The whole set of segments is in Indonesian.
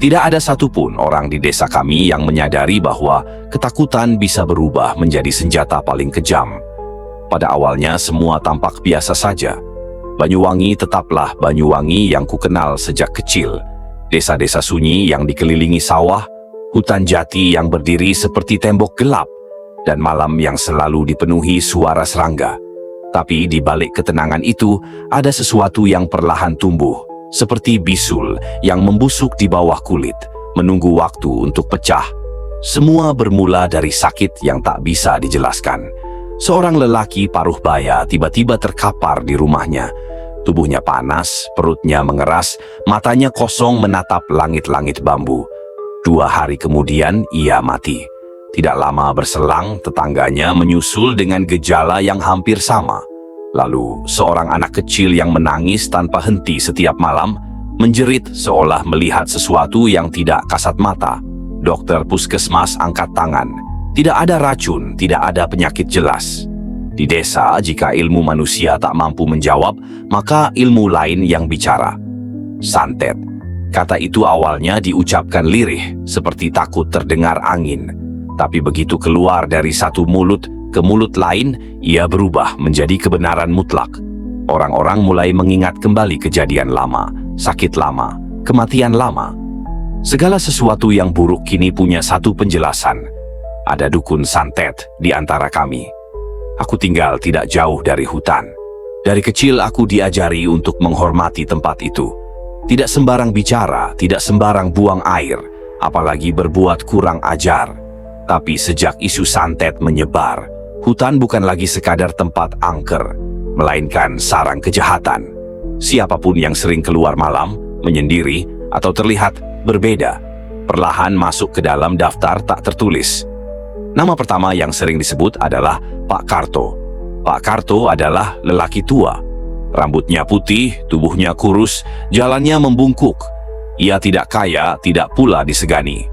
Tidak ada satupun orang di desa kami yang menyadari bahwa ketakutan bisa berubah menjadi senjata paling kejam. Pada awalnya semua tampak biasa saja. Banyuwangi tetaplah Banyuwangi yang kukenal sejak kecil. Desa-desa sunyi yang dikelilingi sawah, hutan jati yang berdiri seperti tembok gelap, dan malam yang selalu dipenuhi suara serangga. Tapi di balik ketenangan itu, ada sesuatu yang perlahan tumbuh, seperti bisul yang membusuk di bawah kulit, menunggu waktu untuk pecah. Semua bermula dari sakit yang tak bisa dijelaskan. Seorang lelaki paruh baya tiba-tiba terkapar di rumahnya. Tubuhnya panas, perutnya mengeras, matanya kosong menatap langit-langit bambu. 2 hari kemudian ia mati. Tidak lama berselang, tetangganya menyusul dengan gejala yang hampir sama. Lalu, seorang anak kecil yang menangis tanpa henti setiap malam, menjerit seolah melihat sesuatu yang tidak kasat mata. Dokter puskesmas angkat tangan. Tidak ada racun, tidak ada penyakit jelas. Di desa, jika ilmu manusia tak mampu menjawab, maka ilmu lain yang bicara. Santet. Kata itu awalnya diucapkan lirih, seperti takut terdengar angin. Tapi begitu keluar dari satu mulut ke mulut lain, ia berubah menjadi kebenaran mutlak. Orang-orang mulai mengingat kembali kejadian lama, sakit lama, kematian lama. Segala sesuatu yang buruk kini punya satu penjelasan. Ada dukun santet di antara kami. Aku tinggal tidak jauh dari hutan. Dari kecil aku diajari untuk menghormati tempat itu. Tidak sembarang bicara, tidak sembarang buang air, apalagi berbuat kurang ajar. Tapi sejak isu santet menyebar, hutan bukan lagi sekadar tempat angker, melainkan sarang kejahatan. Siapapun yang sering keluar malam, menyendiri, atau terlihat berbeda, perlahan masuk ke dalam daftar tak tertulis. Nama pertama yang sering disebut adalah Pak Karto. Pak Karto adalah lelaki tua. Rambutnya putih, tubuhnya kurus, jalannya membungkuk. Ia tidak kaya, tidak pula disegani.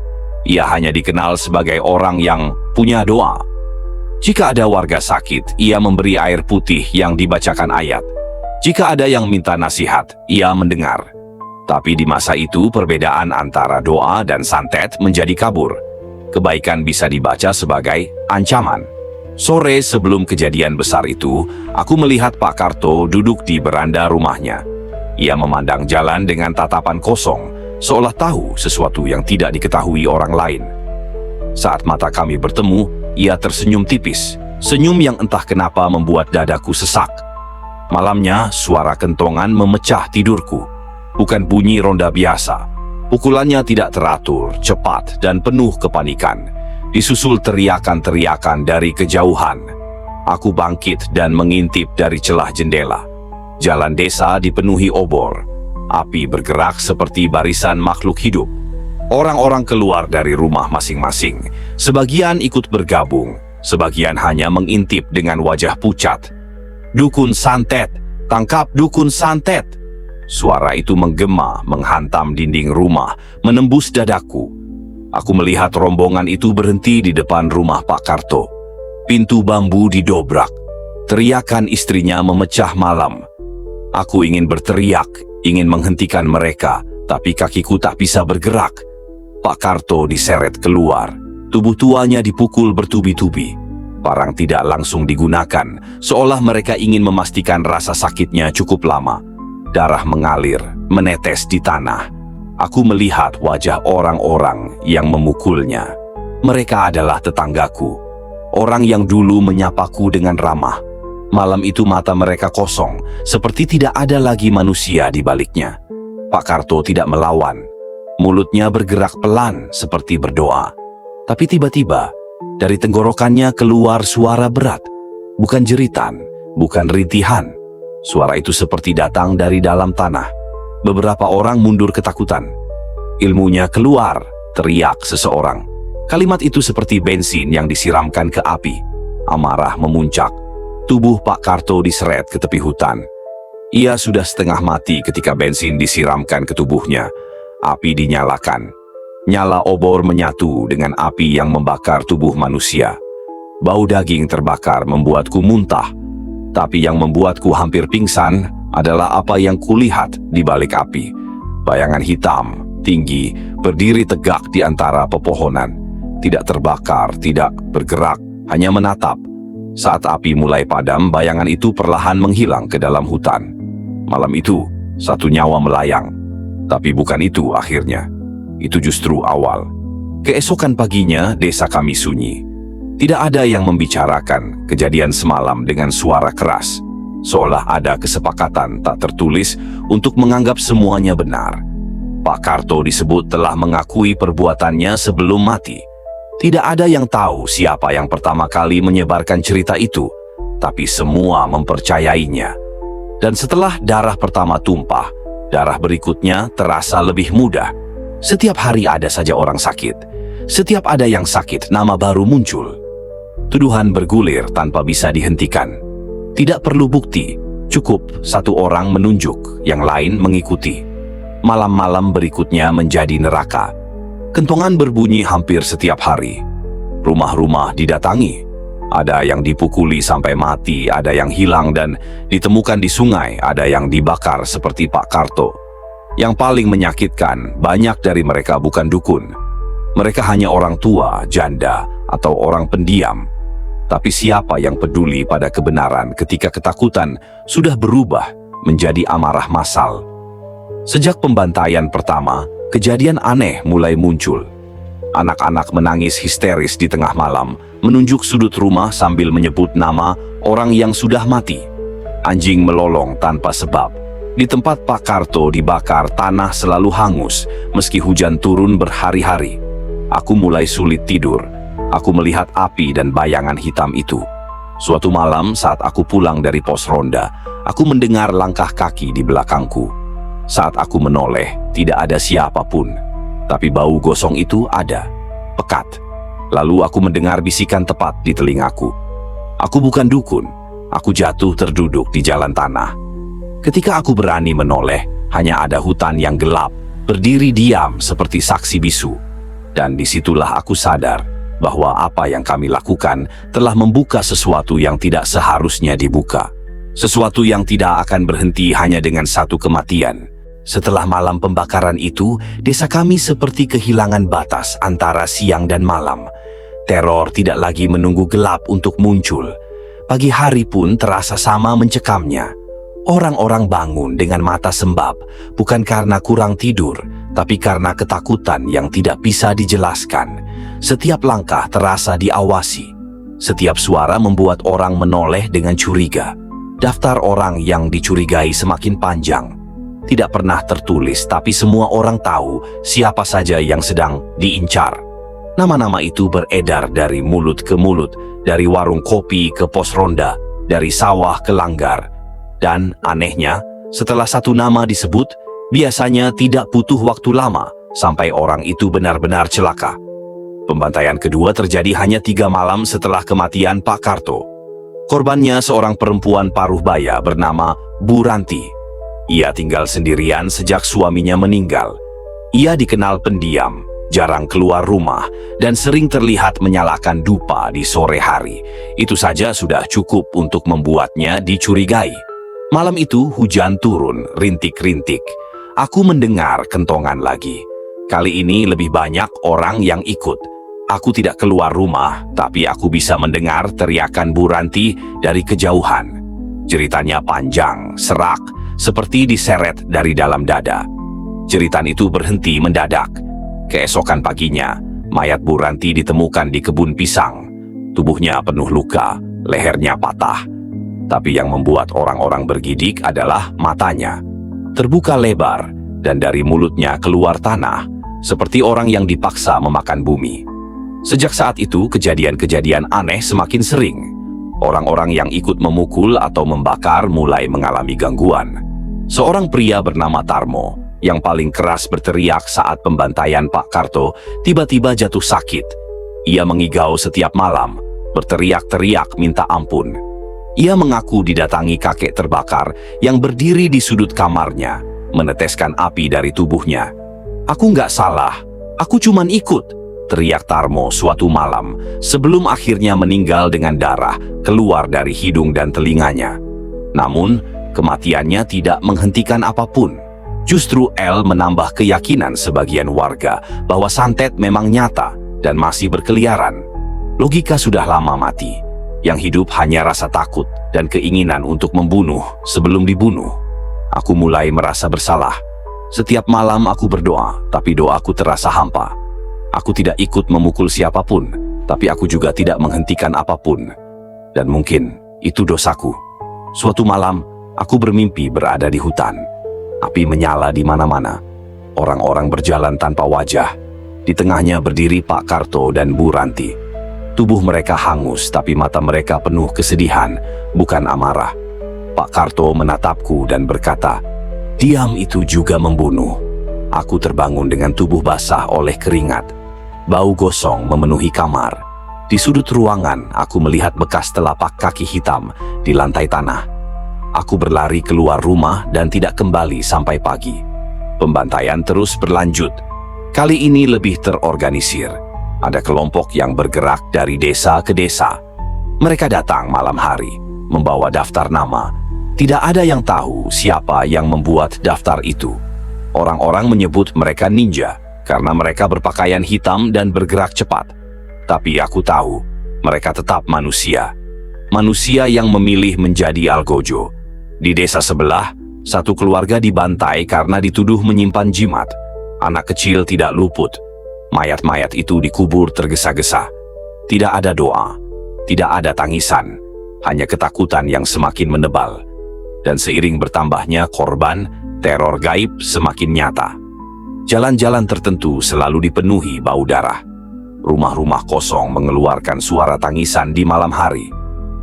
Ia hanya dikenal sebagai orang yang punya doa. Jika ada warga sakit, ia memberi air putih yang dibacakan ayat. Jika ada yang minta nasihat, ia mendengar. Tapi di masa itu perbedaan antara doa dan santet menjadi kabur. Kebaikan bisa dibaca sebagai ancaman. Sore sebelum kejadian besar itu, aku melihat Pak Karto duduk di beranda rumahnya. Ia memandang jalan dengan tatapan kosong, seolah tahu sesuatu yang tidak diketahui orang lain. Saat mata kami bertemu, ia tersenyum tipis, senyum yang entah kenapa membuat dadaku sesak. Malamnya, suara kentongan memecah tidurku. Bukan bunyi ronda biasa. Pukulannya tidak teratur, cepat, dan penuh kepanikan. Disusul teriakan-teriakan dari kejauhan. Aku bangkit dan mengintip dari celah jendela. Jalan desa dipenuhi obor. Api bergerak seperti barisan makhluk hidup. Orang-orang keluar dari rumah masing-masing. Sebagian ikut bergabung, sebagian hanya mengintip dengan wajah pucat. Dukun santet! Tangkap dukun santet! Suara itu menggema, menghantam dinding rumah, menembus dadaku. Aku melihat rombongan itu berhenti di depan rumah Pak Karto. Pintu bambu didobrak. Teriakan istrinya memecah malam. Aku ingin berteriak, ingin menghentikan mereka, tapi kakiku tak bisa bergerak. Pak Karto diseret keluar. Tubuh tuanya dipukul bertubi-tubi. Parang tidak langsung digunakan, seolah mereka ingin memastikan rasa sakitnya cukup lama. Darah mengalir, menetes di tanah. Aku melihat wajah orang-orang yang memukulnya. Mereka adalah tetanggaku. Orang yang dulu menyapaku dengan ramah. Malam itu mata mereka kosong, seperti tidak ada lagi manusia di baliknya. Pak Karto tidak melawan. Mulutnya bergerak pelan seperti berdoa. Tapi tiba-tiba, dari tenggorokannya keluar suara berat. Bukan jeritan, bukan rintihan. Suara itu seperti datang dari dalam tanah. Beberapa orang mundur ketakutan. Ilmunya keluar, teriak seseorang. Kalimat itu seperti bensin yang disiramkan ke api. Amarah memuncak. Tubuh Pak Karto diseret ke tepi hutan. Ia sudah setengah mati ketika bensin disiramkan ke tubuhnya. Api dinyalakan. Nyala obor menyatu dengan api yang membakar tubuh manusia. Bau daging terbakar membuatku muntah. Tapi yang membuatku hampir pingsan adalah apa yang kulihat di balik api. Bayangan hitam, tinggi, berdiri tegak di antara pepohonan. Tidak terbakar, tidak bergerak, hanya menatap. Saat api mulai padam, bayangan itu perlahan menghilang ke dalam hutan. Malam itu, satu nyawa melayang. Tapi bukan itu akhirnya. Itu justru awal. Keesokan paginya, desa kami sunyi. Tidak ada yang membicarakan kejadian semalam dengan suara keras. Seolah ada kesepakatan tak tertulis untuk menganggap semuanya benar. Pak Karto disebut telah mengakui perbuatannya sebelum mati. Tidak ada yang tahu siapa yang pertama kali menyebarkan cerita itu, tapi semua mempercayainya. Dan setelah darah pertama tumpah, darah berikutnya terasa lebih mudah. Setiap hari ada saja orang sakit. Setiap ada yang sakit, nama baru muncul. Tuduhan bergulir tanpa bisa dihentikan. Tidak perlu bukti, cukup satu orang menunjuk, yang lain mengikuti. Malam-malam berikutnya menjadi neraka. Kentongan berbunyi hampir setiap hari. Rumah-rumah didatangi. Ada yang dipukuli sampai mati, ada yang hilang dan ditemukan di sungai, ada yang dibakar seperti Pak Karto. Yang paling menyakitkan, banyak dari mereka bukan dukun. Mereka hanya orang tua, janda, atau orang pendiam. Tapi siapa yang peduli pada kebenaran ketika ketakutan sudah berubah menjadi amarah massal? Sejak pembantaian pertama, kejadian aneh mulai muncul. Anak-anak menangis histeris di tengah malam, menunjuk sudut rumah sambil menyebut nama orang yang sudah mati. Anjing melolong tanpa sebab. Di tempat Pak Karto dibakar, tanah selalu hangus, meski hujan turun berhari-hari. Aku mulai sulit tidur. Aku melihat api dan bayangan hitam itu. Suatu malam saat aku pulang dari pos ronda, aku mendengar langkah kaki di belakangku. Saat aku menoleh, tidak ada siapapun. Tapi bau gosong itu ada, pekat. Lalu aku mendengar bisikan tepat di telingaku. Aku bukan dukun, aku jatuh terduduk di jalan tanah. Ketika aku berani menoleh, hanya ada hutan yang gelap, berdiri diam seperti saksi bisu. Dan disitulah aku sadar bahwa apa yang kami lakukan telah membuka sesuatu yang tidak seharusnya dibuka. Sesuatu yang tidak akan berhenti hanya dengan satu kematian. Setelah malam pembakaran itu, desa kami seperti kehilangan batas antara siang dan malam. Teror tidak lagi menunggu gelap untuk muncul. Pagi hari pun terasa sama mencekamnya. Orang-orang bangun dengan mata sembab, bukan karena kurang tidur, tapi karena ketakutan yang tidak bisa dijelaskan. Setiap langkah terasa diawasi. Setiap suara membuat orang menoleh dengan curiga. Daftar orang yang dicurigai semakin panjang. Tidak pernah tertulis, tapi semua orang tahu siapa saja yang sedang diincar. Nama-nama itu beredar dari mulut ke mulut, dari warung kopi ke pos ronda, dari sawah ke langgar. Dan anehnya, setelah satu nama disebut, biasanya tidak butuh waktu lama sampai orang itu benar-benar celaka. Pembantaian kedua terjadi hanya 3 malam setelah kematian Pak Karto. Korbannya seorang perempuan paruh baya bernama Bu Ranti. Ia tinggal sendirian sejak suaminya meninggal. Ia dikenal pendiam, jarang keluar rumah, dan sering terlihat menyalakan dupa di sore hari. Itu saja sudah cukup untuk membuatnya dicurigai. Malam itu hujan turun, rintik-rintik. Aku mendengar kentongan lagi. Kali ini lebih banyak orang yang ikut. Aku tidak keluar rumah, tapi aku bisa mendengar teriakan Bu Ranti dari kejauhan. Ceritanya panjang, serak, seperti diseret dari dalam dada. Jeritan itu berhenti mendadak. Keesokan paginya, mayat Bu Ranti ditemukan di kebun pisang. Tubuhnya penuh luka, lehernya patah. Tapi yang membuat orang-orang bergidik adalah matanya. Terbuka lebar, dan dari mulutnya keluar tanah, seperti orang yang dipaksa memakan bumi. Sejak saat itu, kejadian-kejadian aneh semakin sering. Orang-orang yang ikut memukul atau membakar mulai mengalami gangguan. Seorang pria bernama Tarmo, yang paling keras berteriak saat pembantaian Pak Karto, tiba-tiba jatuh sakit. Ia mengigau setiap malam, berteriak-teriak minta ampun. Ia mengaku didatangi kakek terbakar yang berdiri di sudut kamarnya, meneteskan api dari tubuhnya. "Aku nggak salah, aku cuman ikut," teriak Tarmo suatu malam, sebelum akhirnya meninggal dengan darah keluar dari hidung dan telinganya. Namun, kematiannya tidak menghentikan apapun. Justru El menambah keyakinan sebagian warga bahwa santet memang nyata dan masih berkeliaran. Logika sudah lama mati. Yang hidup hanya rasa takut dan keinginan untuk membunuh sebelum dibunuh. Aku mulai merasa bersalah. Setiap malam aku berdoa, tapi doaku terasa hampa. Aku tidak ikut memukul siapapun, tapi aku juga tidak menghentikan apapun. Dan mungkin itu dosaku. Suatu malam, aku bermimpi berada di hutan. Api menyala di mana-mana. Orang-orang berjalan tanpa wajah. Di tengahnya berdiri Pak Karto dan Bu Ranti. Tubuh mereka hangus, tapi mata mereka penuh kesedihan, bukan amarah. Pak Karto menatapku dan berkata, "Diam itu juga membunuh." Aku terbangun dengan tubuh basah oleh keringat. Bau gosong memenuhi kamar. Di sudut ruangan, aku melihat bekas telapak kaki hitam di lantai tanah. Aku berlari keluar rumah dan tidak kembali sampai pagi. Pembantaian terus berlanjut. Kali ini lebih terorganisir. Ada kelompok yang bergerak dari desa ke desa. Mereka datang malam hari, membawa daftar nama. Tidak ada yang tahu siapa yang membuat daftar itu. Orang-orang menyebut mereka ninja karena mereka berpakaian hitam dan bergerak cepat. Tapi aku tahu, mereka tetap manusia. Manusia yang memilih menjadi algojo. Di desa sebelah, satu keluarga dibantai karena dituduh menyimpan jimat. Anak kecil tidak luput. Mayat-mayat itu dikubur tergesa-gesa. Tidak ada doa, tidak ada tangisan, hanya ketakutan yang semakin menebal. Dan seiring bertambahnya korban, teror gaib semakin nyata. Jalan-jalan tertentu selalu dipenuhi bau darah. Rumah-rumah kosong mengeluarkan suara tangisan di malam hari.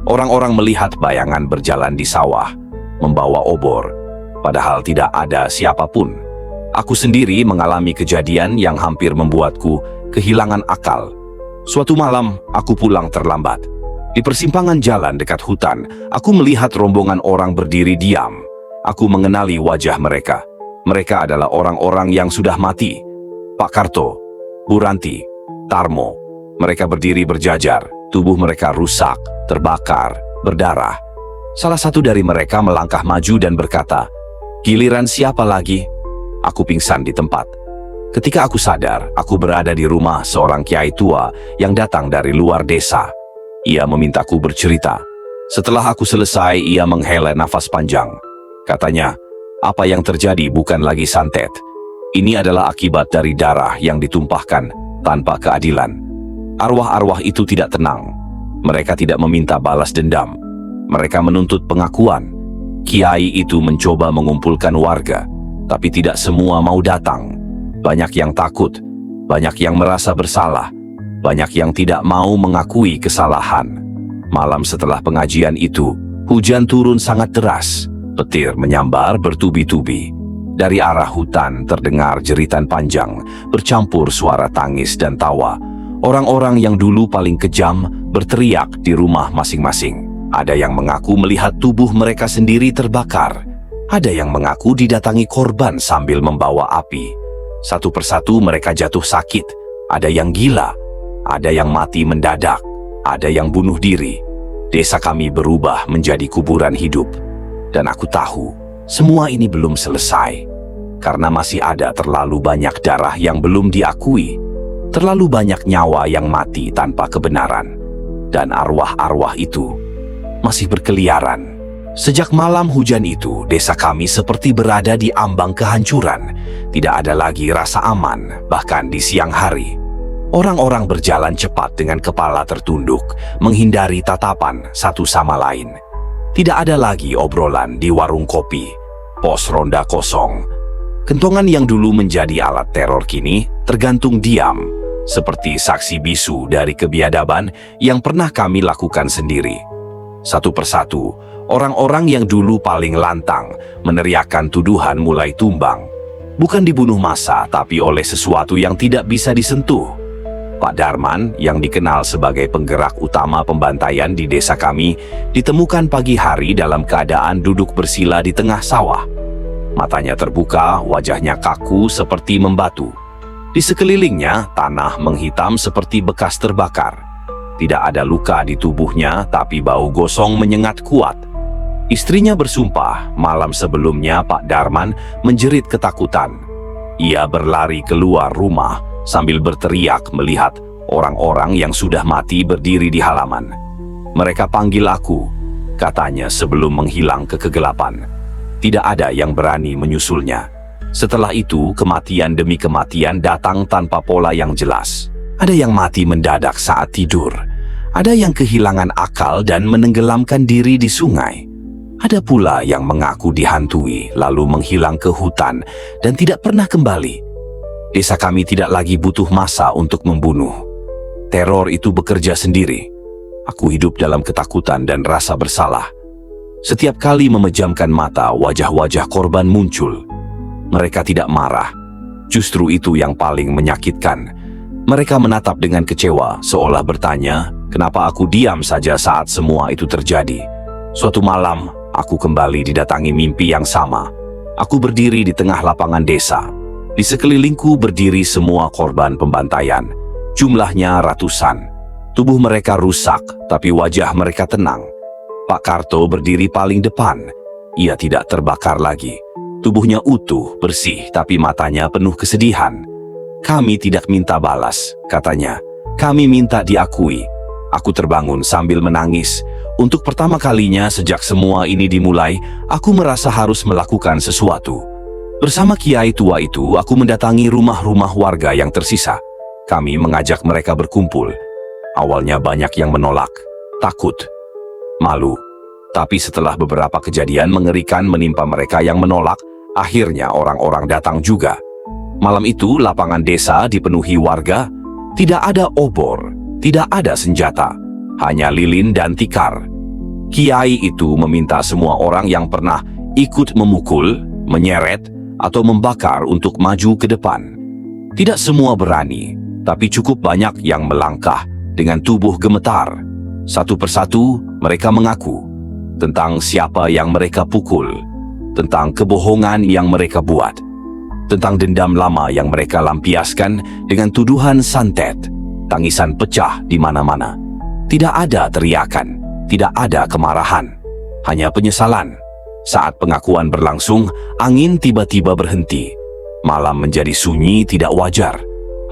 Orang-orang melihat bayangan berjalan di sawah, membawa obor, padahal tidak ada siapapun. Aku sendiri mengalami kejadian yang hampir membuatku kehilangan akal. Suatu malam, aku pulang terlambat. Di persimpangan jalan dekat hutan, aku melihat rombongan orang berdiri diam. Aku mengenali wajah mereka. Mereka adalah orang-orang yang sudah mati. Pak Karto, Bu Ranti, Tarmo. Mereka berdiri berjajar, tubuh mereka rusak, terbakar, berdarah. Salah satu dari mereka melangkah maju dan berkata, "Giliran siapa lagi?" Aku pingsan di tempat. Ketika aku sadar, aku berada di rumah seorang kiai tua yang datang dari luar desa. Ia memintaku bercerita. Setelah aku selesai, ia menghela nafas panjang. Katanya, apa yang terjadi bukan lagi santet. Ini adalah akibat dari darah yang ditumpahkan tanpa keadilan. Arwah-arwah itu tidak tenang. Mereka tidak meminta balas dendam. Mereka menuntut pengakuan. Kiai itu mencoba mengumpulkan warga, tapi tidak semua mau datang. Banyak yang takut, banyak yang merasa bersalah, banyak yang tidak mau mengakui kesalahan. Malam setelah pengajian itu, hujan turun sangat deras. Petir menyambar bertubi-tubi. Dari arah hutan terdengar jeritan panjang, bercampur suara tangis dan tawa. Orang-orang yang dulu paling kejam berteriak di rumah masing-masing. Ada yang mengaku melihat tubuh mereka sendiri terbakar. Ada yang mengaku didatangi korban sambil membawa api. Satu persatu mereka jatuh sakit. Ada yang gila, ada yang mati mendadak, ada yang bunuh diri. Desa kami berubah menjadi kuburan hidup. Dan aku tahu, semua ini belum selesai. Karena masih ada terlalu banyak darah yang belum diakui. Terlalu banyak nyawa yang mati tanpa kebenaran. Dan arwah-arwah itu masih berkeliaran. Sejak malam hujan itu, desa kami seperti berada di ambang kehancuran. Tidak ada lagi rasa aman, bahkan di siang hari. Orang-orang berjalan cepat dengan kepala tertunduk, menghindari tatapan satu sama lain. Tidak ada lagi obrolan di warung kopi, pos ronda kosong. Kentongan yang dulu menjadi alat teror kini tergantung diam, seperti saksi bisu dari kebiadaban yang pernah kami lakukan sendiri. Satu persatu, orang-orang yang dulu paling lantang meneriakkan tuduhan mulai tumbang. Bukan dibunuh massa, tapi oleh sesuatu yang tidak bisa disentuh. Pak Darman, yang dikenal sebagai penggerak utama pembantaian di desa kami, ditemukan pagi hari dalam keadaan duduk bersila di tengah sawah. Matanya terbuka, wajahnya kaku seperti membatu. Di sekelilingnya, tanah menghitam seperti bekas terbakar. Tidak ada luka di tubuhnya, tapi bau gosong menyengat kuat. Istrinya bersumpah malam sebelumnya Pak Darman menjerit ketakutan. Ia berlari keluar rumah sambil berteriak melihat orang-orang yang sudah mati berdiri di halaman. Mereka panggil aku, katanya sebelum menghilang ke kegelapan. Tidak ada yang berani menyusulnya. Setelah itu, kematian demi kematian datang tanpa pola yang jelas. Ada yang mati mendadak saat tidur. Ada yang kehilangan akal dan menenggelamkan diri di sungai. Ada pula yang mengaku dihantui lalu menghilang ke hutan dan tidak pernah kembali. Desa kami tidak lagi butuh massa untuk membunuh. Teror itu bekerja sendiri. Aku hidup dalam ketakutan dan rasa bersalah. Setiap kali memejamkan mata, wajah-wajah korban muncul. Mereka tidak marah. Justru itu yang paling menyakitkan. Mereka menatap dengan kecewa, seolah bertanya, kenapa aku diam saja saat semua itu terjadi. Suatu malam, aku kembali didatangi mimpi yang sama. Aku berdiri di tengah lapangan desa. Di sekelilingku berdiri semua korban pembantaian. Jumlahnya ratusan. Tubuh mereka rusak, tapi wajah mereka tenang. Pak Karto berdiri paling depan. Ia tidak terbakar lagi. Tubuhnya utuh, bersih, tapi matanya penuh kesedihan. Kami tidak minta balas, katanya. Kami minta diakui. Aku terbangun sambil menangis. Untuk pertama kalinya sejak semua ini dimulai, aku merasa harus melakukan sesuatu. Bersama kiai tua itu, aku mendatangi rumah-rumah warga yang tersisa. Kami mengajak mereka berkumpul. Awalnya banyak yang menolak, takut, malu. Tapi setelah beberapa kejadian mengerikan menimpa mereka yang menolak, akhirnya orang-orang datang juga. Malam itu lapangan desa dipenuhi warga. Tidak ada obor, tidak ada senjata, hanya lilin dan tikar. Kiai itu meminta semua orang yang pernah ikut memukul, menyeret, atau membakar untuk maju ke depan. Tidak semua berani, tapi cukup banyak yang melangkah dengan tubuh gemetar. Satu persatu mereka mengaku tentang siapa yang mereka pukul, tentang kebohongan yang mereka buat, tentang dendam lama yang mereka lampiaskan dengan tuduhan santet. Tangisan pecah di mana-mana. Tidak ada teriakan, tidak ada kemarahan, hanya penyesalan. Saat pengakuan berlangsung, angin tiba-tiba berhenti. Malam menjadi sunyi tidak wajar.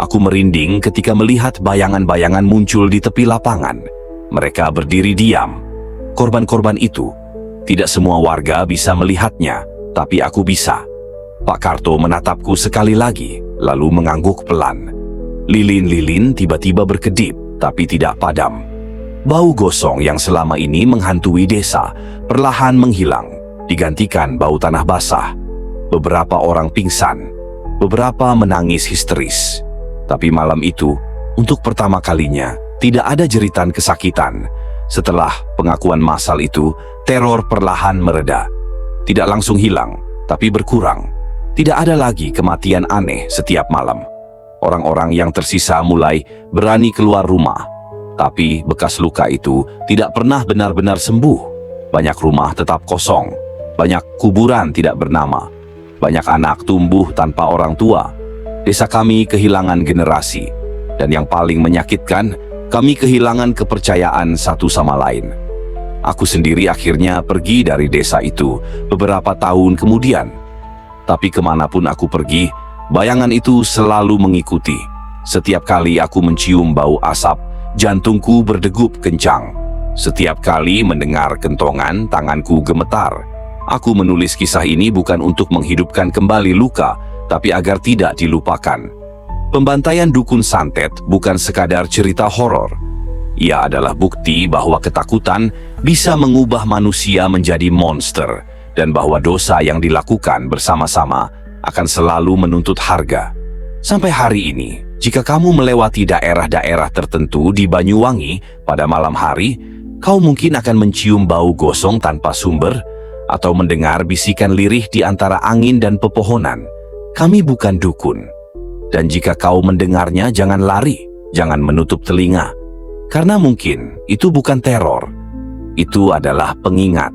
Aku merinding ketika melihat bayangan-bayangan muncul di tepi lapangan. Mereka berdiri diam. Korban-korban itu, tidak semua warga bisa melihatnya, tapi aku bisa. Pak Karto menatapku sekali lagi, lalu mengangguk pelan. Lilin-lilin tiba-tiba berkedip, tapi tidak padam. Bau gosong yang selama ini menghantui desa perlahan menghilang, digantikan bau tanah basah. Beberapa orang pingsan, beberapa menangis histeris. Tapi malam itu, untuk pertama kalinya, tidak ada jeritan kesakitan. Setelah pengakuan massal itu, teror perlahan mereda. Tidak langsung hilang, tapi berkurang. Tidak ada lagi kematian aneh setiap malam. Orang-orang yang tersisa mulai berani keluar rumah. Tapi bekas luka itu tidak pernah benar-benar sembuh. Banyak rumah tetap kosong. Banyak kuburan tidak bernama. Banyak anak tumbuh tanpa orang tua. Desa kami kehilangan generasi. Dan yang paling menyakitkan, kami kehilangan kepercayaan satu sama lain. Aku sendiri akhirnya pergi dari desa itu beberapa tahun kemudian. Tapi kemanapun aku pergi, bayangan itu selalu mengikuti. Setiap kali aku mencium bau asap, jantungku berdegup kencang. Setiap kali mendengar kentongan, tanganku gemetar. Aku menulis kisah ini bukan untuk menghidupkan kembali luka, tapi agar tidak dilupakan. Pembantaian dukun santet bukan sekadar cerita horor. Ia adalah bukti bahwa ketakutan bisa mengubah manusia menjadi monster, dan bahwa dosa yang dilakukan bersama-sama akan selalu menuntut harga. Sampai hari ini, jika kamu melewati daerah-daerah tertentu di Banyuwangi pada malam hari, kau mungkin akan mencium bau gosong tanpa sumber, atau mendengar bisikan lirih di antara angin dan pepohonan. Kami bukan dukun. Dan jika kau mendengarnya, jangan lari, jangan menutup telinga. Karena mungkin itu bukan teror. Itu adalah pengingat